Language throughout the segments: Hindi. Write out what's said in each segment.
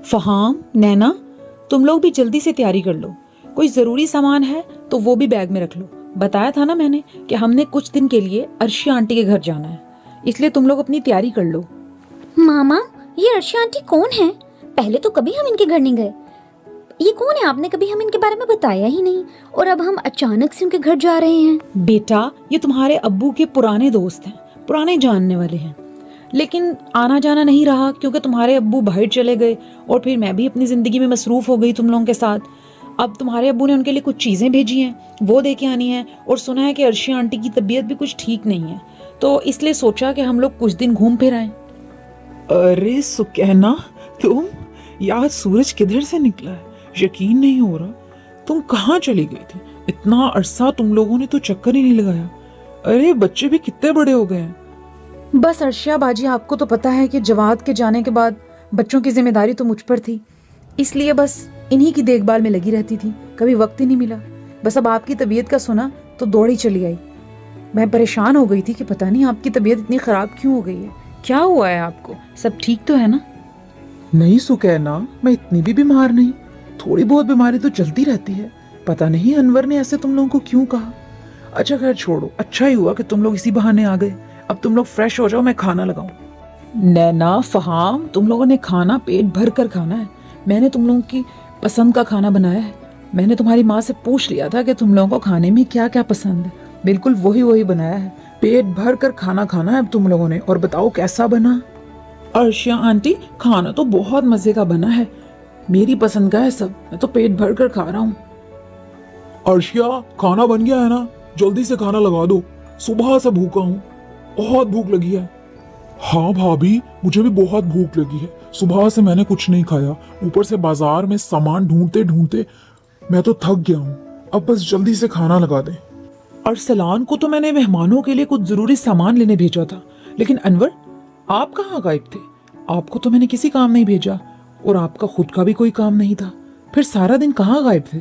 फहाम, नैना, तुम लोग भी जल्दी से तैयारी कर लो। कोई ज़रूरी सामान है तो वो भी बैग में रख लो। बताया था ना मैंने कि हमने कुछ दिन के लिए अर्शिया आंटी के घर जाना है, इसलिए तुम लोग अपनी तैयारी कर लो। मामा, ये अर्शिया आंटी कौन है? पहले तो कभी हम इनके घर नहीं गए। ये कौन है? आपने कभी हमें इनके बारे में बताया ही नहीं, और अब हम अचानक से उनके घर जा रहे हैं। बेटा, ये तुम्हारे अब्बू के पुराने दोस्त हैं, पुराने जानने वाले हैं, लेकिन आना जाना नहीं रहा क्योंकि तुम्हारे अब्बू बाहर चले गए और फिर मैं भी अपनी ज़िंदगी में मसरूफ़ हो गई तुम लोगों के साथ। अब तुम्हारे अब्बू ने उनके लिए कुछ चीज़ें भेजी हैं, वो दे के आनी है, और सुना है कि अर्शिया आंटी की तबीयत भी कुछ ठीक नहीं है, तो इसलिए सोचा कि हम लोग कुछ दिन घूम फिर आएं। अरे सुकैना, तुम? यार सूरज किधर से निकला है, यकीन नहीं हो रहा। तुम कहाँ चली गई थी? इतना अरसा तुम लोगों ने तो चक्कर ही नहीं लगाया। अरे बच्चे भी कितने बड़े हो गए हैं। बस अर्शिया बाजी, आपको तो पता है कि जवाद के जाने के बाद बच्चों की जिम्मेदारी तो मुझ पर थी, इसलिए बस इन्हीं की देखभाल में लगी रहती थी, कभी वक्त ही नहीं मिला। बस अब आपकी तबीयत का सुना तो दौड़ी चली आई। मैं परेशान हो गई थी कि पता नहीं आपकी तबीयत इतनी ख़राब क्यों हो गई है, क्या हुआ है आपको, सब ठीक तो है ना? नहीं सुकैना, मैं इतनी भी बीमार नहीं, थोड़ी बहुत बीमारी तो चलती रहती है। पता नहीं अनवर ने ऐसे तुम लोगों को क्यों कहा। अच्छा खैर छोड़ो, अच्छा ही हुआ कि तुम लोग इसी बहाने आ गए। अब तुम लोग फ्रेश हो जाओ, मैं खाना लगाऊं। नैना, फहाम, तुम लोगों ने खाना पेट भर कर खाना है। मैंने तुम लोगों की पसंद का खाना बनाया है। मैंने तुम्हारी माँ से पूछ लिया था कि तुम लोगों को खाने में क्या क्या पसंद है, बिल्कुल वही बनाया है। पेट भर कर खाना खाना है अब तुम लोगों ने। और बताओ कैसा बना? अर्शिया आंटी, खाना तो बहुत मजे का बना है, मेरी पसंद का है सब, मैं तो पेट भर कर खा रहा हूँ। अर्शिया, खाना बन गया है ना? जल्दी से खाना लगा दो, सुबह से भूखा हूँ, बहुत भूख लगी है। हाँ भाभी, मुझे भी बहुत भूख लगी है, सुबह से मैंने कुछ नहीं खाया, ऊपर से बाजार में सामान ढूंढते ढूंढते मैं तो थक गया हूँ। अब बस जल्दी से खाना लगा दें। अरसलान को तो मैंने मेहमानों के लिए कुछ जरूरी सामान लेने भेजा था, लेकिन अनवर आप कहाँ गायब थे? आपको तो मैंने किसी काम नहीं भेजा, और आपका खुद का भी कोई काम नहीं था, फिर सारा दिन कहाँ गायब थे?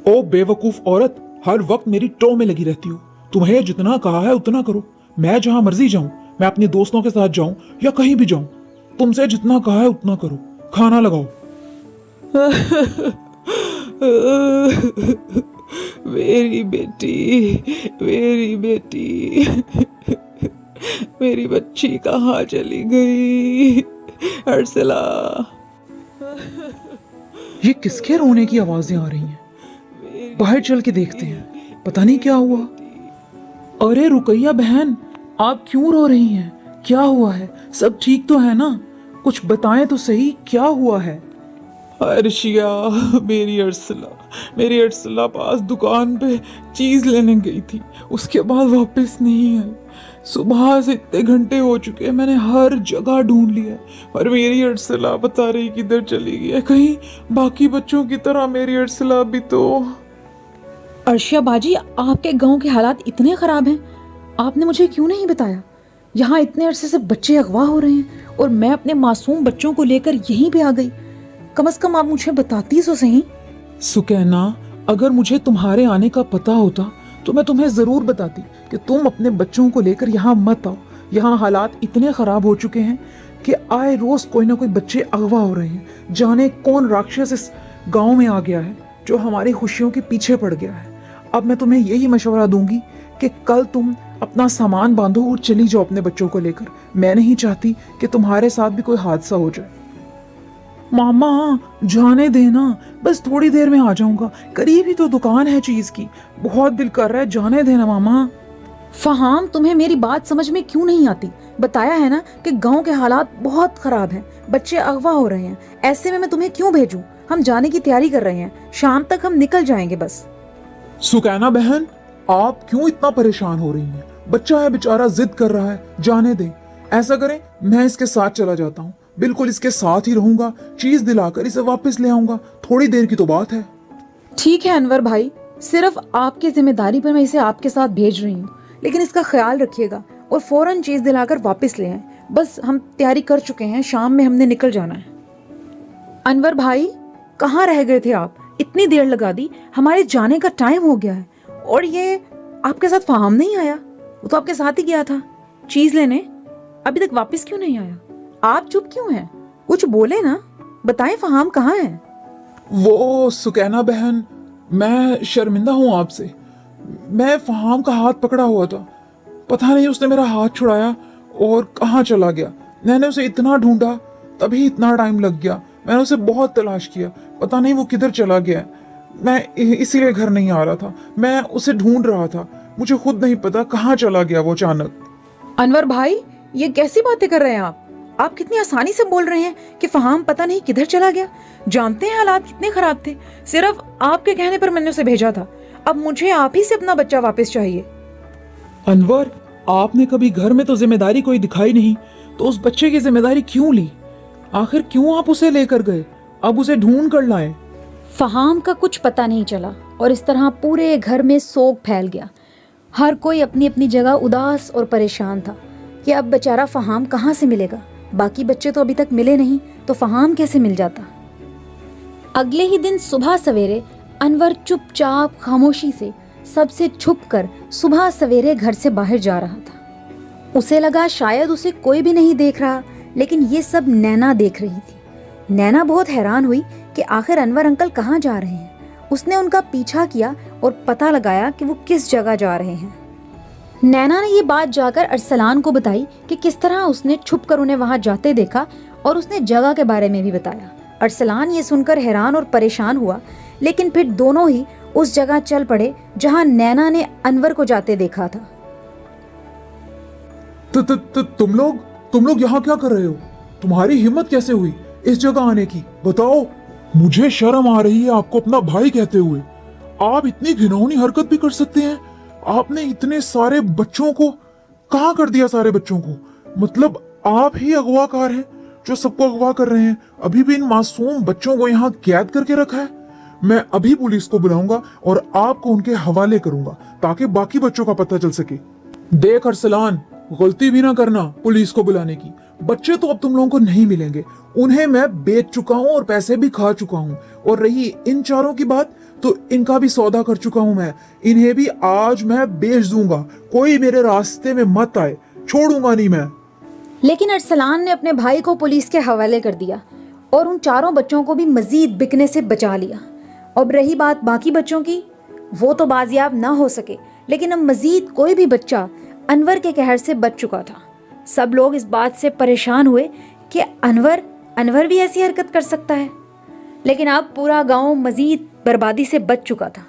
ओ बेवकूफ औरत, हर वक्त मेरी टो में लगी रहती हो। तुम्हें जितना कहा है उतना करो, मैं जहां मर्जी जाऊं, मैं अपने दोस्तों के साथ जाऊं या कहीं भी जाऊं, तुमसे जितना कहा है उतना करो। खाना लगाओ। मेरी बेटी, मेरी बेटी, मेरी बच्ची कहाँ चली गई? अरसला। ये किसके रोने की आवाजें आ रही हैं? बाहर चल के देखते हैं, पता नहीं क्या हुआ। अरे रुकैया बहन, आप क्यों रो रही हैं? क्या हुआ है? सब ठीक तो है ना? कुछ बताएं तो सही, क्या हुआ है? अर्शिया, मेरी अर्सला पास दुकान पे चीज लेने गई थी, उसके बाद वापस नहीं आई। सुबह से इतने घंटे हो चुके हैं, मैंने हर जगह ढूंढ लिया, पर मेरी अर्सला बता रही किधर चली गई है। कहीं बाकी बच्चों की तरह मेरी अर्सला भी तो। अर्शिया बाजी, आपके गांव के हालात इतने खराब हैं, आपने मुझे क्यों नहीं बताया? यहाँ इतने अरसे से बच्चे अगवा हो रहे हैं और मैं अपने मासूम बच्चों को लेकर यहीं पे आ गई। कम से कम आप मुझे बताती तो सही। सुकैना, अगर मुझे तुम्हारे आने का पता होता तो मैं तुम्हें जरूर बताती कि तुम अपने बच्चों को लेकर यहाँ मत आओ। यहाँ हालात इतने खराब हो चुके हैं कि आए रोज कोई ना कोई बच्चे अगवा हो रहे हैं। जाने कौन राक्षस इस गांव में आ गया है जो हमारी खुशियों के पीछे पड़ गया है। अब मैं तुम्हें यही मशवरा दूंगी कि कल तुम अपना सामान बांधो और चली जाओ अपने बच्चों को लेकर। मैं नहीं चाहती कि तुम्हारे साथ भी कोई हादसा हो जाए। मामा, जाने देना, बस थोड़ी देर में आ जाऊंगा, करीब ही तो दुकान है चीज की, बहुत दिल कर रहा है, जाने देना मामा। फहाम, तुम्हें मेरी बात समझ में क्यों नहीं आती? बताया है ना कि गांव के हालात बहुत खराब हैं, बच्चे अगवा हो रहे हैं, ऐसे में मैं तुम्हें क्यों भेजूं? हम जाने की तैयारी कर रहे हैं, शाम तक हम निकल जाएंगे बस। सुकैना बहन, आप क्यों इतना परेशान हो रही हैं? बच्चा है बेचारा, जिद कर रहा है, जाने दें। ऐसा करें, मैं इसके साथ चला जाता हूँ, बिल्कुल इसके साथ ही रहूंगा, चीज दिलाकर इसे वापस ले आऊंगा, थोड़ी देर की तो बात है। ठीक है अनवर भाई, सिर्फ आपकी जिम्मेदारी पर मैं इसे आपके साथ भेज रही हूँ, लेकिन इसका ख्याल रखिएगा और फौरन चीज दिलाकर वापस ले आए। बस हम तैयारी कर चुके हैं, शाम में हमने निकल जाना है। अनवर भाई, कहाँ रह गए थे आप? इतनी देर लगा दी, हमारे जाने का टाइम हो गया है। और ये आपके साथ फहाम नहीं आया? वो तो आपके साथ ही गया था चीज लेने, अभी तक वापस क्यों नहीं आया? आप चुप क्यों हैं? कुछ बोले ना। बताएं फहाम कहाँ है? वो सुकैना बहन, मैं शर्मिंदा हूं आपसे। मैं फहाम का हाथ पकड़ा हुआ था, पता नहीं उसने मेरा हाथ छुड़ाया और कहाँ चला गया। मैंने उसे इतना ढूंढा, तभी इतना टाइम लग गया। मैंने उसे बहुत तलाश किया, पता नहीं वो किधर चला गया। मैं इसीलिए घर नहीं आ रहा था, मैं उसे ढूंढ रहा था। मुझे खुद नहीं पता कहाँ चला गया वो अचानक। अनवर भाई, ये कैसी बातें कर रहे हैं आप? आप कितनी आसानी से बोल रहे हैं कि फहाम पता नहीं किधर चला गया। जानते हैं हालात कितने खराब थे, सिर्फ आपके कहने पर मैंने उसे भेजा था। अब मुझे आप ही से अपना बच्चा वापस चाहिए। अनवर, आपने कभी घर में तो जिम्मेदारी कोई दिखाई नहीं, तो उस बच्चे की जिम्मेदारी क्यों ली? आखिर क्यों आप उसे लेकर गए? अब उसे ढूंढ कर लाएं। फहाम का कुछ पता नहीं चला और इस तरह पूरे घर में सोग फैल गया। हर कोई अपनी अपनी जगह उदास और परेशान था कि अब बेचारा फहाम कहाँ से मिलेगा। बाकी बच्चे तो अभी तक मिले नहीं, तो फहाम कैसे मिल जाता। अगले ही दिन सुबह सवेरे अनवर चुपचाप खामोशी से सबसे छुपकर सुबह सवेरे घर से बाहर जा रहा था। उसे लगा शायद उसे कोई भी नहीं देख रहा, लेकिन ये सब नैना देख रही थी। नैना बहुत हैरान हुई कि आखिर अनवर अंकल कहाँ जा रहे हैं। उसने उनका पीछा किया और पता लगाया कि वो किस जगह जा रहे हैं। नैना ने ये बात जाकर अरसलान को बताई कि किस तरह उसने छुपकर उन्हें वहां जाते देखा, और उसने जगह के बारे में भी बताया। अरसलान ये सुनकर हैरान और परेशान हुआ, लेकिन फिर दोनों ही उस जगह चल पड़े जहां नैना ने अनवर को जाते देखा था। तुम लोग यहाँ क्या कर रहे हो? तुम्हारी हिम्मत कैसे हुई इस जगह आने की? बताओ। मुझे शर्म आ रही है आपको अपना भाई कहते हुए। आप इतनी घिनौनी हरकत भी कर सकते हैं? आपने इतने सारे बच्चों को कहाँ कर दिया? सारे बच्चों को मतलब आप ही अगवाकार हैं जो सबको अगवा कर रहे हैं। अभी भी इन मासूम बच्चों को यहाँ कैद करके रखा है। मैं अभी पुलिस को बुलाऊंगा और आपको उनके हवाले करूंगा ताकि बाकी बच्चों का पता चल सके। देख अरसलान, गलती भी ना करना पुलिस को बुलाने की। बच्चे तो अब तुम लोगों को नहीं मिलेंगे, उन्हें मैं बेच चुका हूँ और पैसे भी खा चुका हूँ। और रही इन चारों की बात, तो इनका भी सौदा कर चुका हूँ मैं। इन्हें भी आज मैं बेच दूंगा। कोई मेरे रास्ते में मत आए, छोड़ूंगा नहीं मैं। लेकिन अरसलान ने अपने भाई को पुलिस के हवाले कर दिया और उन चारों बच्चों को भी मजीद बिकने से बचा लिया। अब रही बात बाकी बच्चों की, वो तो बाजियाब ना हो सके, लेकिन अब मजीद कोई भी बच्चा अनवर के कहर से बच चुका था। सब लोग इस बात से परेशान हुए कि अनवर भी ऐसी हरकत कर सकता है। लेकिन अब पूरा गांव मजीद बर्बादी से बच चुका था।